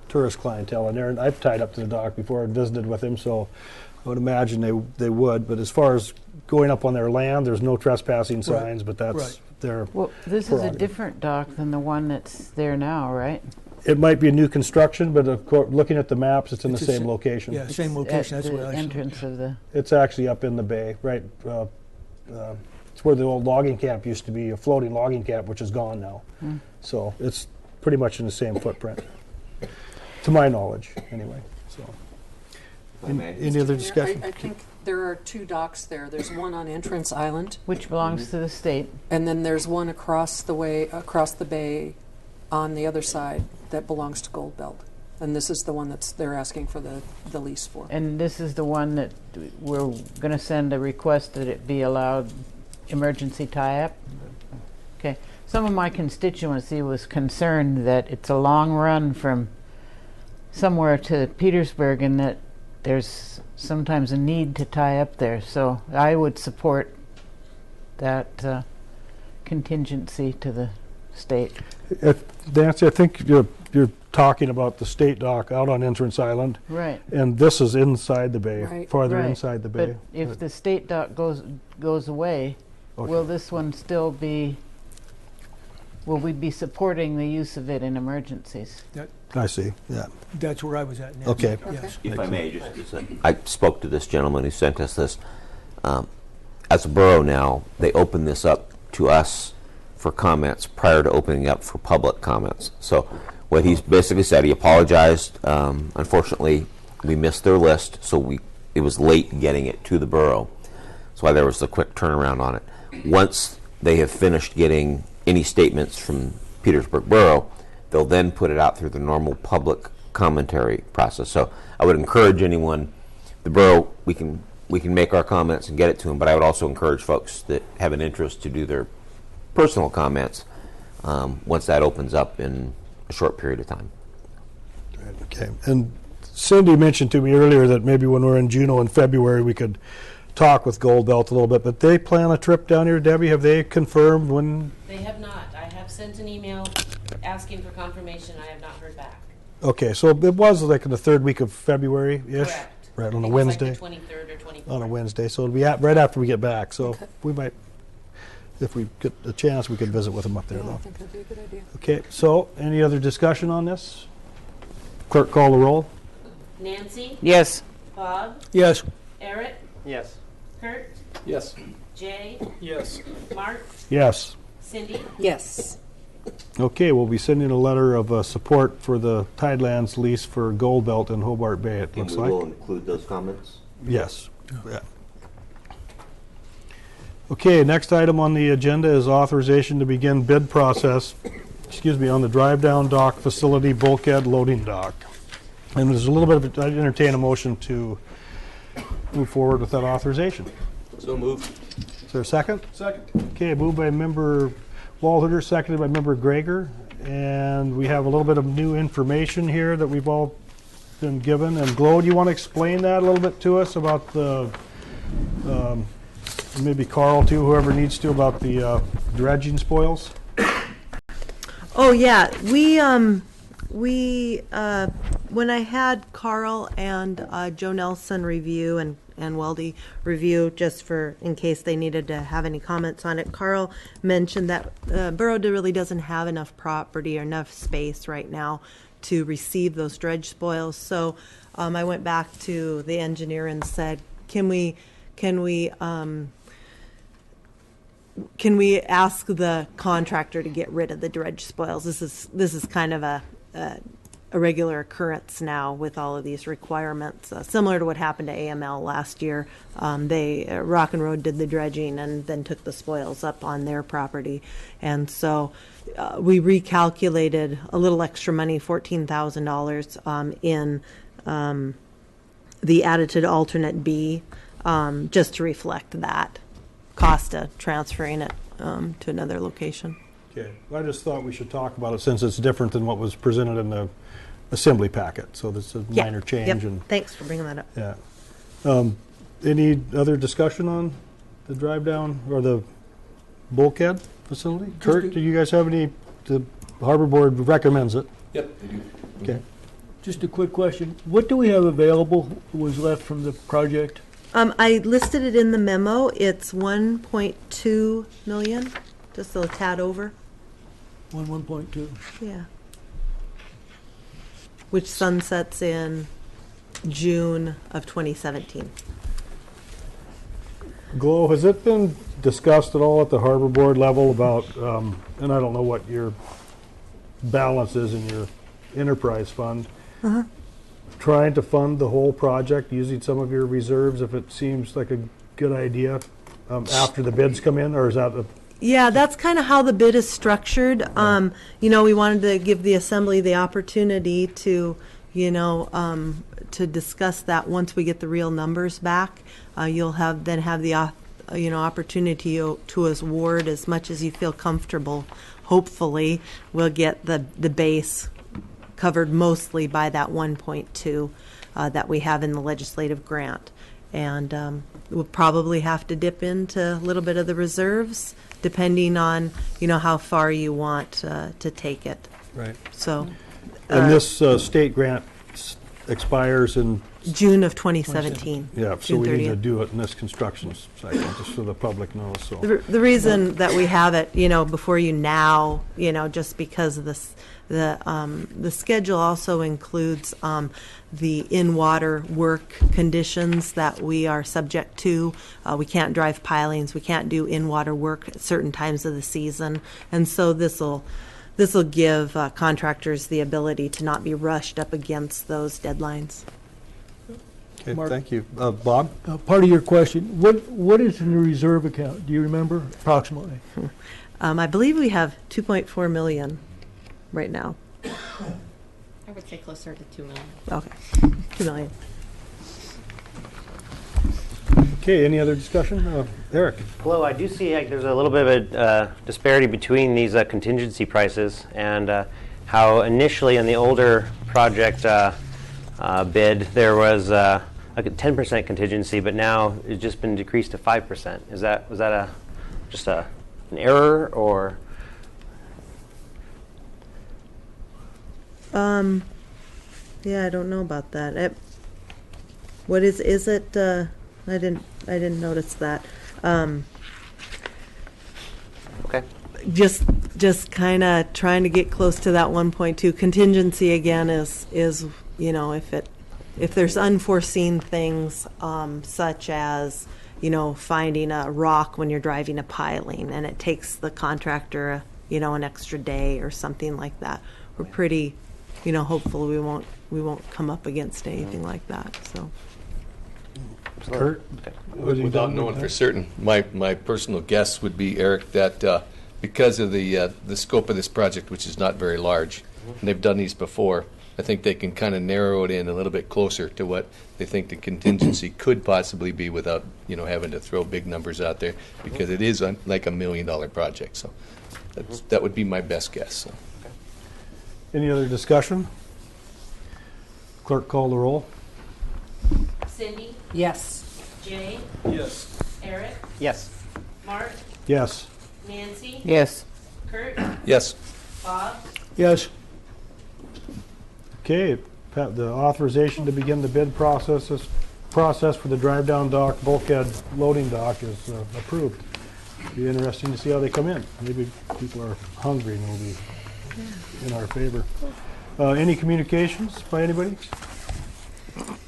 tourist clientele in there, and I've tied up to the dock before and visited with him, so I would imagine they would. But as far as going up on their land, there's no trespassing signs, but that's their Well, this is a prerogative. different dock than the one that's there now, right? It might be a new construction, but of course, looking at the maps, it's in It's the the same sa- location. Yeah, same location, that's At what the I saw. entrance of the, It's actually up in the bay, right? It's where the old logging camp used to be, a floating logging camp, which is gone now. So it's pretty much in the same footprint, to my knowledge, anyway. So, any other discussion? I think there are two docks there. There's one on Entrance Island, which belongs to the state. and then there's one across the bay on the other side that belongs to Gold Belt. And this is the one they're asking for the lease for. And this is the one that we're going to send a request that it be allowed emergency tie-up? Okay. Some of my constituency was concerned that it's a long run from somewhere to Petersburg and that there's sometimes a need to tie up there. So I would support that contingency to the state. Nancy, I think you're talking about the state dock out on Entrance Island, Right. and this is inside the bay, Right. farther Right. inside the bay. But if the state dock goes away, Okay. will this one still be? Will we be supporting the use of it in emergencies? I see, yeah. That's where I was at, Nancy. Okay. Yes. If I may, I spoke to this gentleman who sent us this. As a borough now, they open this up to us for comments prior to opening up for public comments. So what he's basically said, he apologized. Unfortunately, we missed their list, so it was late getting it to the borough. That's why there was a quick turnaround on it. Once they have finished getting any statements from Petersburg Borough, they'll then put it out through the normal public commentary process. So I would encourage anyone, the borough, we can make our comments and get it to them, but I would also encourage folks that have an interest to do their personal comments once that opens up in a short period of time. Okay. And Cindy mentioned to me earlier that maybe when we're in Juneau in February, we could talk with Gold Belt a little bit, but they plan a trip down here. Debbie, have they confirmed when? They have not. I have sent an email asking for confirmation. I have not heard back. Okay, so it was like in the third week of February-ish? Correct. Right, I on a think it's like Wednesday? the 23rd or 24th. On a Wednesday, so it'll be right after we get back. So Okay. we might, if we get a chance, we could visit with them up there, Yeah, I though. think that'd be a good idea. Okay, so any other discussion on this? Clerk, call the roll. Nancy, Yes. Bob, Yes. Eric, Yes. Kurt, Yes. Jay, Yes. Mark, Yes. Cindy. Yes. Okay, we'll be sending a letter of support for the Tidelands lease for Gold Belt in Hobart Bay, it And looks we like. will include those comments. Yes. Yeah. Okay, next item on the agenda is authorization to begin bid process, on the drive-down dock facility bulkhead loading dock. And there's a little bit of, I'd entertain a motion to move forward with that authorization. So moved. Is there a second? Second. Okay, moved by member Walter, seconded by member Greger. And we have a little bit of new information here that we've all been given. And Glo, do you want to explain that a little bit to us about the, maybe Carl too, whoever needs to, about the dredging spoils? Oh yeah, we when I had Carl and Joe Nelson review and Weldy review, just for in case they needed to have any comments on it, Carl mentioned that Borough really doesn't have enough property or enough space right now to receive those dredge spoils. So I went back to the engineer and said, can we ask the contractor to get rid of the dredge spoils? This is kind of a regular occurrence now with all of these requirements, similar to what happened to AML last year. Rock and Road did the dredging and then took the spoils up on their property, and so we recalculated a little extra money, $14,000 in the added to alternate B, just to reflect that cost of transferring it to another location. Okay, I just thought we should talk about it since it's different than what was presented in the assembly packet. So this is a minor change. Yep. And Thanks for bringing that up. yeah. Any other discussion on the drive down or the bulkhead facility? Kurt, do you guys have any? The Harbor Board recommends it. Yep, they do. Okay. Just a quick question. What do we have available was left from the project? I listed it in the memo. It's 1.2 million, just a tad over. 1.2. Yeah. Which sunsets in June of 2017. Glo, has it been discussed at all at the Harbor Board level about, and I don't know what your balance is in your enterprise fund, trying to fund the whole project using some of your reserves if it seems like a good idea after the bids come in, or is that a Yeah, that's kind of how the bid is structured. We wanted to give the assembly the opportunity to, to discuss that once we get the real numbers back. You'll have the opportunity to award as much as you feel comfortable. Hopefully, we'll get the base covered mostly by that 1.2 that we have in the legislative grant. And we'll probably have to dip into a little bit of the reserves, depending on, how far you want to take it. right? So And this state grant expires in, June of 2017. yeah, so June we need to 30th. do it in this construction cycle, just so the public knows, so. The reason that we have it, before you now, just because of this, the schedule also includes the in-water work conditions that we are subject to. We can't drive pilings, we can't do in-water work at certain times of the season, and so this will give contractors the ability to not be rushed up against those deadlines. Okay, Mark. thank you. Bob? Part of your question, what is in the reserve account? Do you remember approximately? I believe we have 2.4 million right now. I would say closer to 2 million. Okay, 2 million. Okay, any other discussion? Eric? Hello, I do see there's a little bit of a disparity between these contingency prices and how initially in the older project bid there was like a 10% contingency, but now it's just been decreased to 5%. Was that just an error or? Yeah, I don't know about that. What is it? I didn't notice that. Okay. Just kind of trying to get close to that 1.2 contingency again is if there's unforeseen things such as finding a rock when you're driving a piling and it takes the contractor an extra day or something like that. We're pretty hopeful we won't come up against anything like that. So. Kurt? Without knowing for certain, my personal guess would be, Eric, that because of the scope of this project, which is not very large, and they've done these before, I think they can kind of narrow it in a little bit closer to what they think the contingency could possibly be without having to throw big numbers out there, because it is like $1 million project. So that would be my best guess. So. Any other discussion? Clerk, call the roll. Cindy, Yes. Jay, Yes. Eric, Yes. Mark, Yes. Nancy, Yes. Kurt, Yes. Bob, Yes. Okay, the authorization to begin the bid process for the drive-down dock, bulkhead loading dock is approved. Be interesting to see how they come in. Maybe people are hungry and will be in our favor. Any communications by anybody?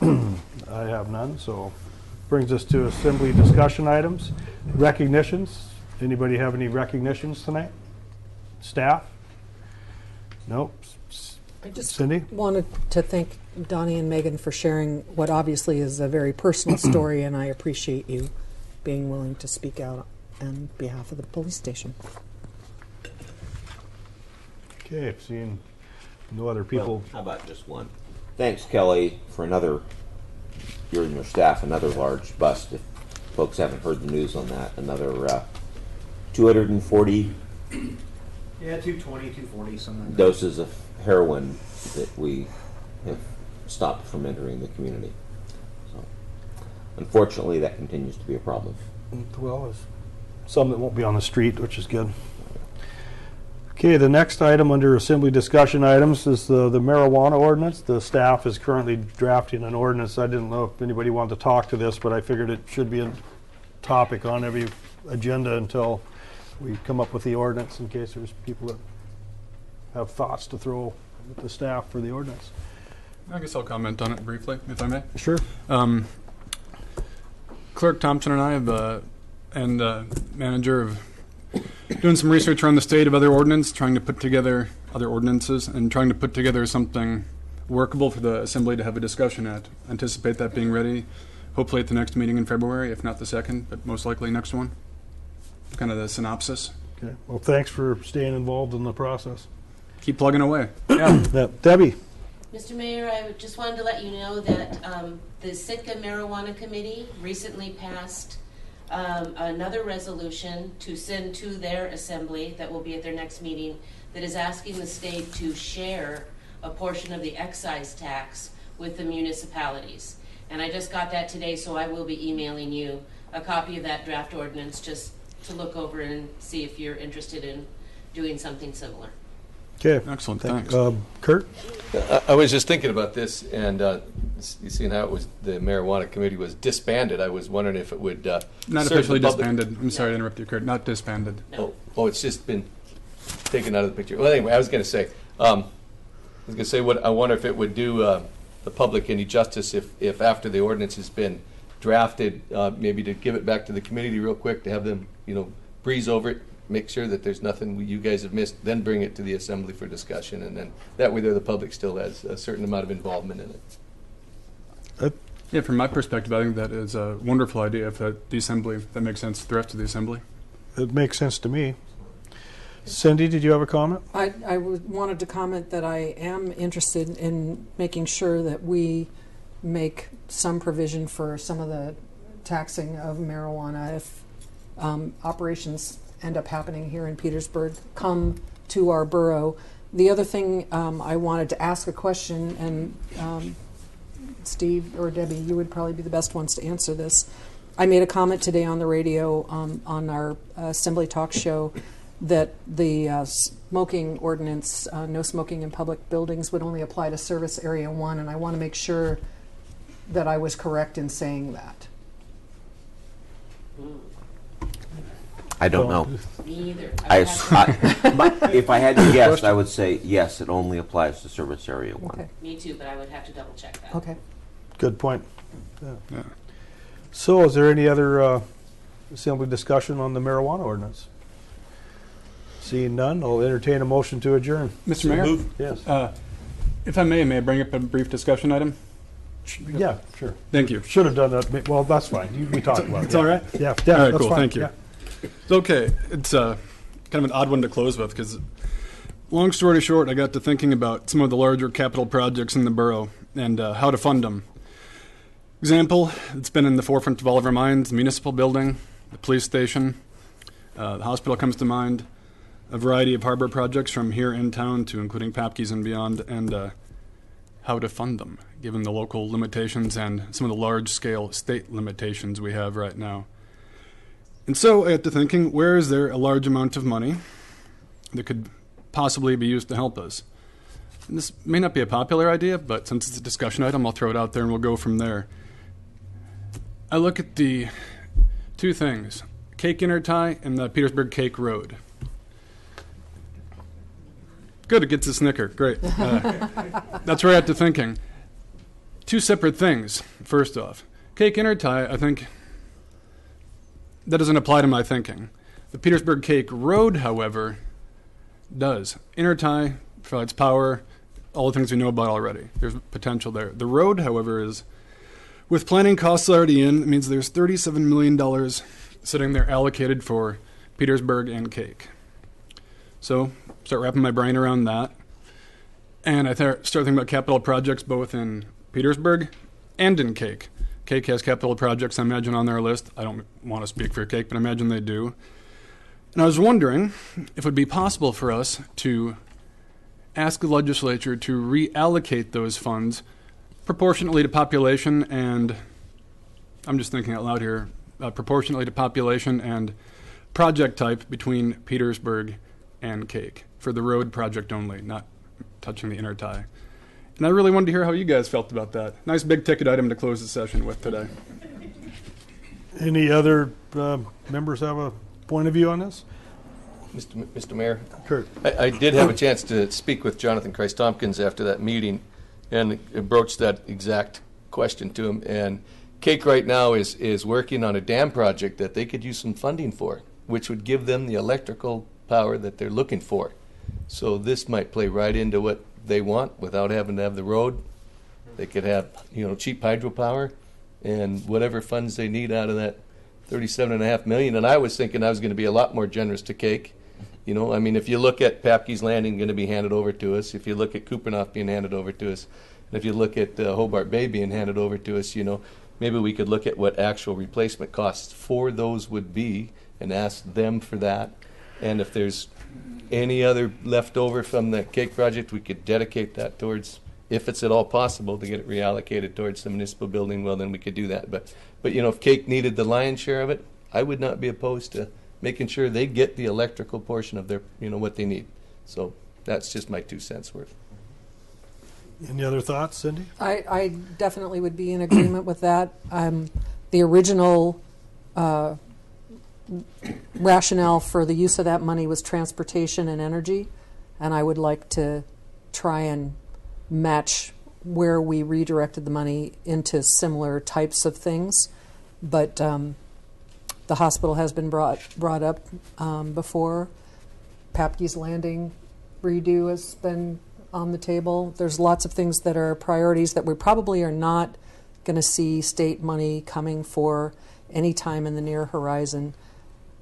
I have none, so brings us to assembly discussion items. Recognitions. Anybody have any recognitions tonight? Staff? Nope. I just Cindy? wanted to thank Donnie and Megan for sharing what obviously is a very personal story, and I appreciate you being willing to speak out on behalf of the police station. Okay, seeing no other people. Well, how about just one? Thanks, Kelly, for you and your staff, another large bust. If folks haven't heard the news on that, another 240 Yeah, 220, 240, something like that. doses of heroin that we have stopped from entering the community. So, unfortunately, that continues to be a problem. Well, there's some that won't be on the street, which is good. Okay, the next item under assembly discussion items is the marijuana ordinance. The staff is currently drafting an ordinance. I didn't know if anybody wanted to talk to this, but I figured it should be a topic on every agenda until we come up with the ordinance, in case there's people that have thoughts to throw at the staff for the ordinance. I guess I'll comment on it briefly, if I may. Sure. Clerk Thompson and I have, and manager of doing some research around the state of other ordinance, trying to put together other ordinances and trying to put together something workable for the assembly to have a discussion at. Anticipate that being ready hopefully at the next meeting in February, if not the second, but most likely next one. Kind of the synopsis. Okay. Well, thanks for staying involved in the process. Keep plugging away. Yeah. Debbie. Mr. Mayor, I just wanted to let you know that the Sitka Marijuana Committee recently passed another resolution to send to their assembly that will be at their next meeting that is asking the state to share a portion of the excise tax with the municipalities. And I just got that today, so I will be emailing you a copy of that draft ordinance just to look over and see if you're interested in doing something similar. Okay. Excellent. Thanks. Kurt? I was just thinking about this, and you seen how it was the marijuana committee was disbanded. I was wondering if it would Not serve officially the public. disbanded. I'm sorry to interrupt you, Kurt. Not disbanded. Oh, it's just been taken out of the picture. Well, anyway, I was going to say, what I wonder if it would do the public any justice if after the ordinance has been drafted, maybe to give it back to the committee real quick to have them, breeze over it, make sure that there's nothing you guys have missed, then bring it to the assembly for discussion, and then that way there the public still has a certain amount of involvement in it. Yeah, from my perspective, I think that is a wonderful idea. If the assembly, if that makes sense to the rest of the assembly. It makes sense to me. Cindy, did you have a comment? I wanted to comment that I am interested in making sure that we make some provision for some of the taxing of marijuana if operations end up happening here in Petersburg come to our borough. The other thing I wanted to ask a question, and Steve or Debbie, you would probably be the best ones to answer this. I made a comment today on the radio on our Assembly Talk show that the smoking ordinance, no smoking in public buildings, would only apply to service area 1, and I want to make sure that I was correct in saying that. I don't know. Me either. If I had to guess, I would say yes, it only applies to service area 1. Okay. Me too, but I would have to double check that. Okay. Good point. Yeah. So is there any other assembly discussion on the marijuana ordinance? Seeing none, I'll entertain a motion to adjourn. Mr. Mayor? Yes. If I may I bring up a brief discussion item? Yeah, sure. Thank you. Should have done that. Well, that's fine. We talked about it. It's all right? Yeah, All right, that's cool. fine. Thank you. Yeah. It's okay. It's kind of an odd one to close with because, long story short, I got to thinking about some of the larger capital projects in the borough and how to fund them. Example, it's been in the forefront of all of our minds, the municipal building, the police station, the hospital comes to mind, a variety of harbor projects from here in town to including Papke's and beyond, and how to fund them, given the local limitations and some of the large-scale state limitations we have right now. And so I got to thinking, where is there a large amount of money that could possibly be used to help us? And this may not be a popular idea, but since it's a discussion item, I'll throw it out there and we'll go from there. I look at the two things, Cake Intertie and the Petersburg Cake Road. Good, it gets a snicker. Great. That's where I got to thinking. Two separate things, first off. Cake Intertie, I think, that doesn't apply to my thinking. The Petersburg Cake Road, however, does. Intertie provides power, all the things we know about already. There's potential there. The road, however, is, with planning costs already in, it means there's $37 million sitting there allocated for Petersburg and Cake. So, start wrapping my brain around that. And I start thinking about capital projects both in Petersburg and in Cake. Cake has capital projects, I imagine, on their list. I don't want to speak for Cake, but I imagine they do. And I was wondering if it would be possible for us to ask the legislature to reallocate those funds proportionately to population and, I'm just thinking out loud here, proportionately to population and project type between Petersburg and Cake for the road project only, not touching the intertie. And I really wanted to hear how you guys felt about that. Nice big ticket item to close the session with today. Any other members have a point of view on this? Mr. Mayor, Kurt. I did have a chance to speak with Jonathan Christ-Tompkins after that meeting and broached that exact question to him. And Cake right now is working on a dam project that they could use some funding for, which would give them the electrical power that they're looking for. So this might play right into what they want without having to have the road. They could have, cheap hydropower and whatever funds they need out of that $37.5 million. And I was thinking I was going to be a lot more generous to Cake. If you look at Papke's Landing going to be handed over to us, if you look at Kupernoff being handed over to us, and if you look at Hobart Bay being handed over to us, maybe we could look at what actual replacement costs for those would be and ask them for that. And if there's any other left over from the Cake project, we could dedicate that towards, if it's at all possible, to get it reallocated towards the municipal building, well, then we could do that. But if Cake needed the lion's share of it, I would not be opposed to making sure they get the electrical portion of their, what they need. So that's just my 2 cents worth. Any other thoughts, Cindy? I definitely would be in agreement with that. The original rationale for the use of that money was transportation and energy, and I would like to try and match where we redirected the money into similar types of things. But the hospital has been brought up before. Papke's Landing redo has been on the table. There's lots of things that are priorities that we probably are not going to see state money coming for any time in the near horizon.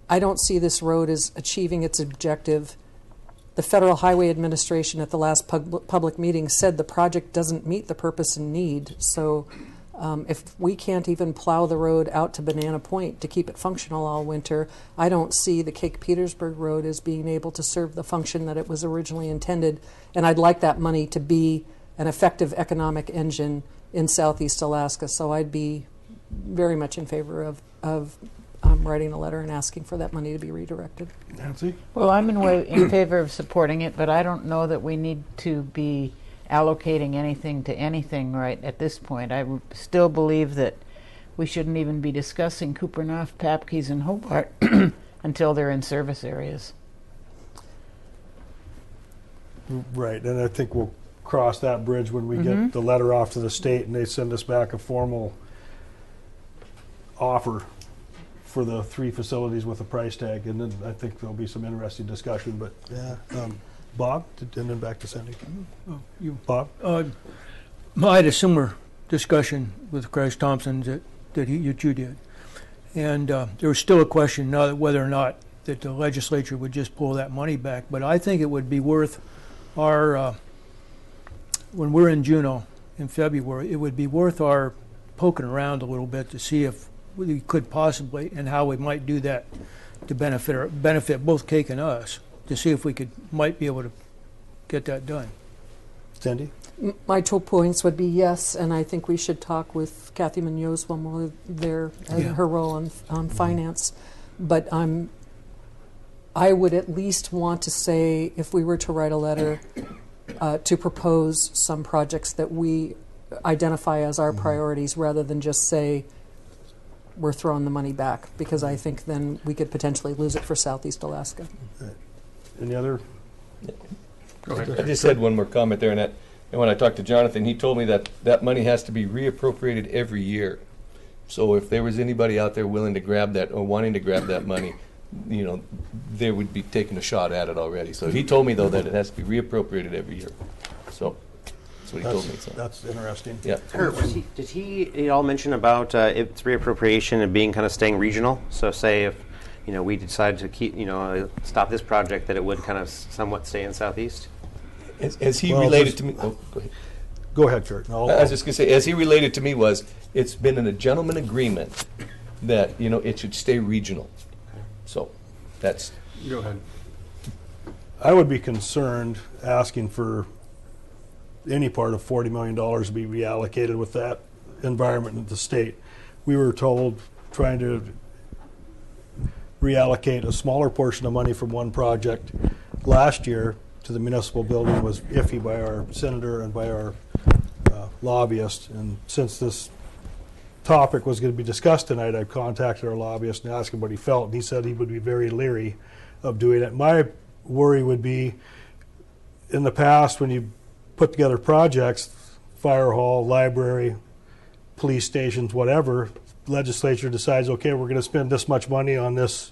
I don't see this road as achieving its objective. The Federal Highway Administration at the last public meeting said the project doesn't meet the purpose and need. So if we can't even plow the road out to Banana Point to keep it functional all winter, I don't see the Cake Petersburg Road as being able to serve the function that it was originally intended. And I'd like that money to be an effective economic engine in Southeast Alaska. So I'd be very much in favor of writing a letter and asking for that money to be redirected. Nancy? Well, I'm in favor of supporting it, but I don't know that we need to be allocating anything to anything right at this point. I still believe that we shouldn't even be discussing Coopernoff, Papke's, and Hobart until they're in service areas. Right, and I think we'll cross that bridge when we get the letter off to the state and they send us back a formal offer for the 3 facilities with a price tag, and then I think there'll be some interesting discussion. But Bob, and then back to Cindy. Bob? I had a similar discussion with Chris Thompson that you did. And there was still a question whether or not that the legislature would just pull that money back. But I think it would be worth our, when we're in Juneau in February, it would be worth our poking around a little bit to see if we could possibly, and how we might do that to benefit both Cake and us, to see if we might be able to get that done. Cindy? My 2 points would be yes, and I think we should talk with Kathy Munoz when we're there in her role on finance. But I would at least want to say, if we were to write a letter to propose some projects that we identify as our priorities, rather than just say we're throwing the money back, because I think then we could potentially lose it for Southeast Alaska. Any other? Go ahead. I just had one more comment there, and when I talked to Jonathan, he told me that that money has to be reappropriated every year. So if there was anybody out there willing to grab that or wanting to grab that money, they would be taking a shot at it already. So he told me, though, that it has to be reappropriated every year. So that's what he told me. So. That's interesting. Yeah. Kurt, did he at all mention about its reappropriation and being kind of staying regional? So say if we decide to keep stop this project, that it would kind of somewhat stay in Southeast? As he related to me, go ahead. Go ahead, Kurt. I was just going to say, as he related to me it's been in a gentleman agreement that it should stay regional. So that's. Go ahead. I would be concerned asking for any part of $40 million to be reallocated with that environment in the state. We were told trying to reallocate a smaller portion of money from one project last year to the municipal building was iffy by our senator and by our lobbyist. And since this topic was going to be discussed tonight, I contacted our lobbyist and asked him what he felt, and he said he would be very leery of doing it. My worry would be, in the past, when you put together projects, fire hall, library, police stations, whatever, legislature decides, okay, we're going to spend this much money on this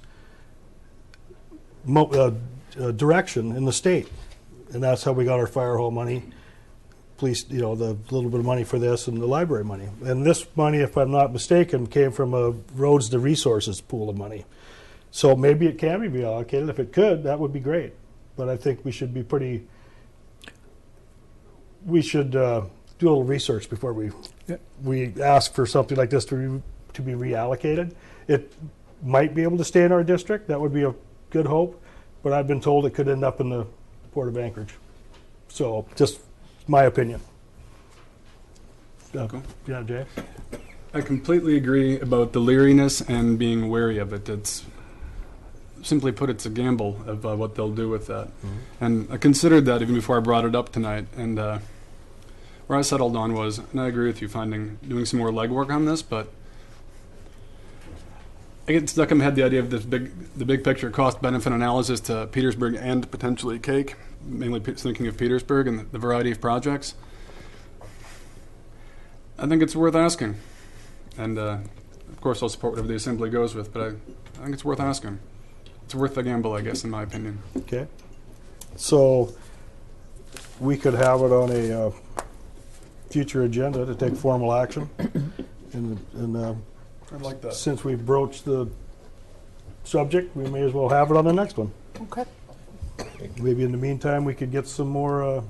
direction in the state. And that's how we got our fire hall money, police, the little bit of money for this, and the library money. And this money, if I'm not mistaken, came from a roads to resources pool of money. So maybe it can be reallocated. If it could, that would be great. But I think we should be we should do a little research before we ask for something like this to be reallocated. It might be able to stay in our district. That would be a good hope. But I've been told it could end up in the Port of Anchorage. So just my opinion. Cool. Yeah, James? I completely agree about the leeriness and being wary of it. It's simply put, it's a gamble of what they'll do with that. Mm-hmm. And I considered that even before I brought it up tonight. And where I settled on was, and I agree with you, doing some more legwork on this, but I get stuck in my head the idea of the big picture cost benefit analysis to Petersburg and potentially Cake, mainly thinking of Petersburg and the variety of projects. I think it's worth asking. And of course I'll support whatever the Assembly goes with, but I think it's worth asking. It's worth the gamble, I guess, in my opinion. Okay. So we could have it on a future agenda to take formal action. And I'd like that. Since we broached the subject, we may as well have it on the next one. Okay. Maybe in the meantime, we could get some more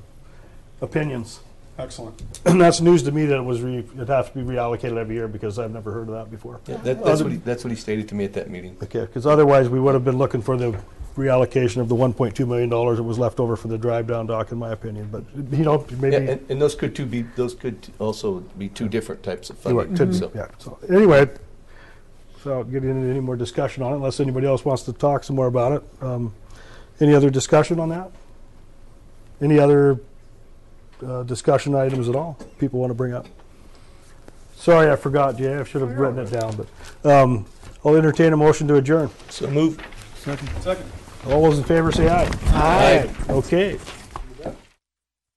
opinions. Excellent. And that's news to me that it'd have to be reallocated every year, because I've never heard of that before. Yeah, that's what he stated to me at that meeting. Okay, because otherwise we would have been looking for the reallocation of the $1.2 million that was left over for the drive down dock, in my opinion. But, maybe. Yeah, and those could also be two different types of You're right, funding. could be, So- yeah. So anyway, without getting into any more discussion on it, unless anybody else wants to talk some more about it. Any other discussion on that? Any other discussion items at all people want to bring up? Sorry, I forgot, Jay. I should have written it down. But I'll entertain a motion to adjourn. So move. Second. All those in favor say aye. Aye. Okay.